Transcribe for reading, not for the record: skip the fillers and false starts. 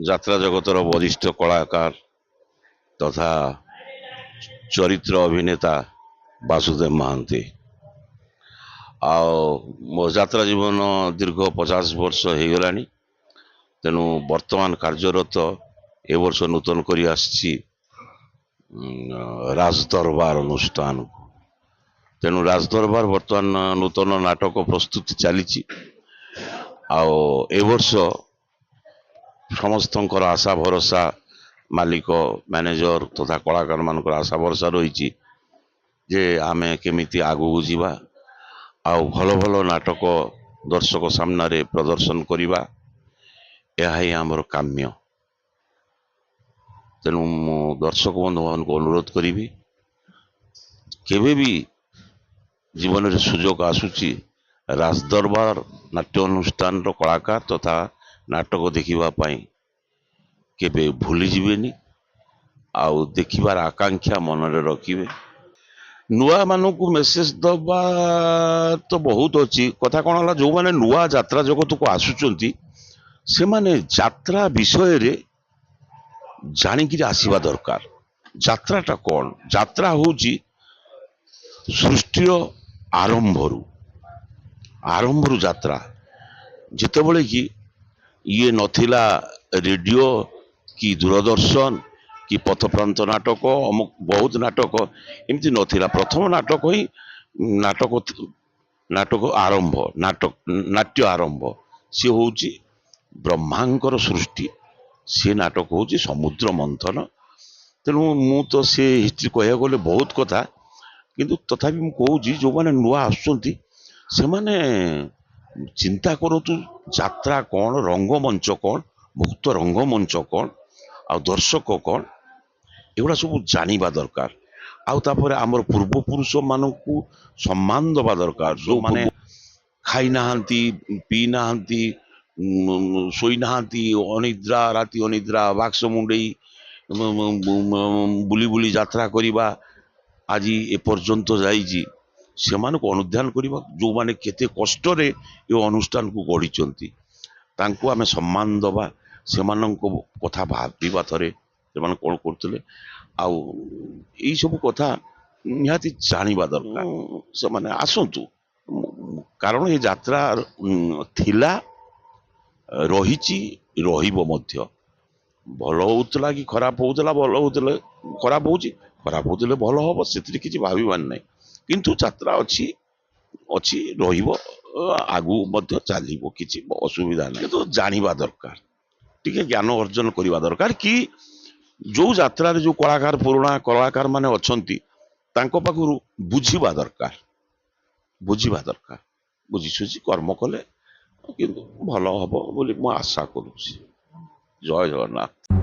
যাত্রা জগତর বরিষ্ঠ কଳାକାର তথা ଚରିତ୍ର ଅଭିନେତା ବାସୁଦେବ ମହାନ୍ତି। ଆଉ ମୋ ଯାତ୍ରା ଜୀବନ ଦୀର୍ଘ 50 ବର୍ଷ ହେଇଗଲାଣି। ତେଣୁ ବର୍ତ୍ତମାନ କାର୍ଯ୍ୟରତ ଏ ବର୍ଷ ନୂତନ କରି ଆସିଛି ରାଜଦରବାର ଅନୁଷ୍ଠାନକୁ। ତେଣୁ ରାଜଦରବାର ବର୍ତ୍ତମାନ ନୂତନ ନାଟକ ପ୍ରସ୍ତୁତି ଚାଲିଛି। ଆଉ ଏ ବର୍ଷ ସମସ୍ତଙ୍କର ଆଶା ଭରସା, ମାଲିକ ମ୍ୟାନେଜର ତଥା କଳାକାରମାନଙ୍କର ଆଶା ଭରସା ରହିଛି ଯେ ଆମେ କେମିତି ଆଗକୁ ଯିବା, ଆଉ ଭଲ ଭଲ ନାଟକ ଦର୍ଶକ ସାମ୍ନାରେ ପ୍ରଦର୍ଶନ କରିବା। ଏହା ହିଁ ଆମର କାମ୍ୟ। ତେଣୁ ମୁଁ ଦର୍ଶକ ବନ୍ଧୁମାନଙ୍କୁ ଅନୁରୋଧ କରିବି, କେବେ ବି ଜୀବନରେ ସୁଯୋଗ ଆସୁଛି ରାଜଦରବାର ନାଟ୍ୟ ଅନୁଷ୍ଠାନର କଳାକାର ତଥା ନାଟକ ଦେଖିବା ପାଇଁ କେବେ ଭୁଲିଯିବେନି, ଆଉ ଦେଖିବାର ଆକାଂକ୍ଷା ମନରେ ରଖିବେ। ନୂଆ ମାନଙ୍କୁ ମେସେଜ ଦବା ତ ବହୁତ ଅଛି। କଥା କ'ଣ ହେଲା, ଯୋଉମାନେ ନୂଆ ଯାତ୍ରା ଜଗତକୁ ଆସୁଛନ୍ତି ସେମାନେ ଯାତ୍ରା ବିଷୟରେ ଜାଣିକିରି ଆସିବା ଦରକାର। ଯାତ୍ରାଟା କ'ଣ? ଯାତ୍ରା ହଉଛି ସୃଷ୍ଟିର ଆରମ୍ଭରୁ ଯାତ୍ରା। ଯେତେବେଳେ କି ଇଏ ନଥିଲା ରେଡ଼ିଓ କି ଦୂରଦର୍ଶନ କି ପଥପ୍ରାନ୍ତ ନାଟକ, ଅମୁକ ବହୁତ ନାଟକ ଏମିତି ନଥିଲା। ପ୍ରଥମ ନାଟକ ହିଁ ନାଟକ ଆରମ୍ଭ, ନାଟ୍ୟ ଆରମ୍ଭ ସିଏ ହଉଛି ବ୍ରହ୍ମାଙ୍କର ସୃଷ୍ଟି। ସେ ନାଟକ ହଉଛି ସମୁଦ୍ର ମନ୍ଥନ। ତେଣୁ ମୁଁ ତ ସେ ହିଷ୍ଟ୍ରି କହିବାକୁ ଗଲେ ବହୁତ କଥା, କିନ୍ତୁ ତଥାପି ମୁଁ କହୁଛି ଯୋଉମାନେ ନୂଆ ଆସୁଛନ୍ତି ସେମାନେ ଚିନ୍ତା କରନ୍ତୁ ଯାତ୍ରା କ'ଣ, ରଙ୍ଗମଞ୍ଚ କ'ଣ, ମୁକ୍ତ ରଙ୍ଗମଞ୍ଚ କ'ଣ, ଆଉ ଦର୍ଶକ କ'ଣ, ଏଗୁଡ଼ା ସବୁ ଜାଣିବା ଦରକାର। ଆଉ ତାପରେ ଆମର ପୂର୍ବପୁରୁଷ ମାନଙ୍କୁ ସମ୍ମାନ ଦେବା ଦରକାର। ଯୋଉମାନେ ଖାଇନାହାନ୍ତି, ପିଇନାହାନ୍ତି, ଶୋଇନାହାନ୍ତି, ଅନିଦ୍ରା, ରାତି ଅନିଦ୍ରା, ବାକ୍ସ ମୁଣ୍ଡେଇ ବୁଲି ବୁଲି ଯାତ୍ରା କରିବା ଆଜି ଏପର୍ଯ୍ୟନ୍ତ ଯାଇଛି, ସେମାନଙ୍କୁ ଅନୁଧ୍ୟାନ କରିବା। ଯୋଉମାନେ କେତେ କଷ୍ଟରେ ଏ ଅନୁଷ୍ଠାନକୁ ଗଢ଼ିଛନ୍ତି ତାଙ୍କୁ ଆମେ ସମ୍ମାନ ଦେବା। ସେମାନଙ୍କ କଥା ଭାବିବା ଥରେ, ସେମାନେ କ'ଣ କରୁଥିଲେ, ଆଉ ଏଇ ସବୁ କଥା ନିହାତି ଜାଣିବା ଦରକାର। ସେମାନେ ଆସନ୍ତୁ, କାରଣ ଏ ଯାତ୍ରା ଥିଲା, ରହିଛି, ରହିବ ମଧ୍ୟ। ଭଲ ହଉଥିଲା କି ଖରାପ ହଉଥିଲା, ଭଲ ହଉଥିଲେ ଖରାପ ହଉଛି, ଖରାପ ହଉଥିଲେ ଭଲ ହବ, ସେଥିରେ କିଛି ଭାବିବାର ନାହିଁ। କିନ୍ତୁ ଯାତ୍ରା ଅଛି, ରହିବ, ଆଗକୁ ମଧ୍ୟ ଚାଲିବ, କିଛି ଅସୁବିଧା ନାହିଁ। କିନ୍ତୁ ଜାଣିବା ଦରକାର, ଟିକେ ଜ୍ଞାନ ଅର୍ଜନ କରିବା ଦରକାର କି ଯୋଉ ଯାତ୍ରାରେ ଯୋଉ କଳାକାର, ପୁରୁଣା କଳାକାର ମାନେ ଅଛନ୍ତି ତାଙ୍କ ପାଖରୁ ବୁଝିବା ଦରକାର। ବୁଝିସୁଝି କର୍ମ କଲେ କିନ୍ତୁ ଭଲ ହବ ବୋଲି ମୁଁ ଆଶା କରୁଛି। ଜୟ ଜଗନ୍ନାଥ।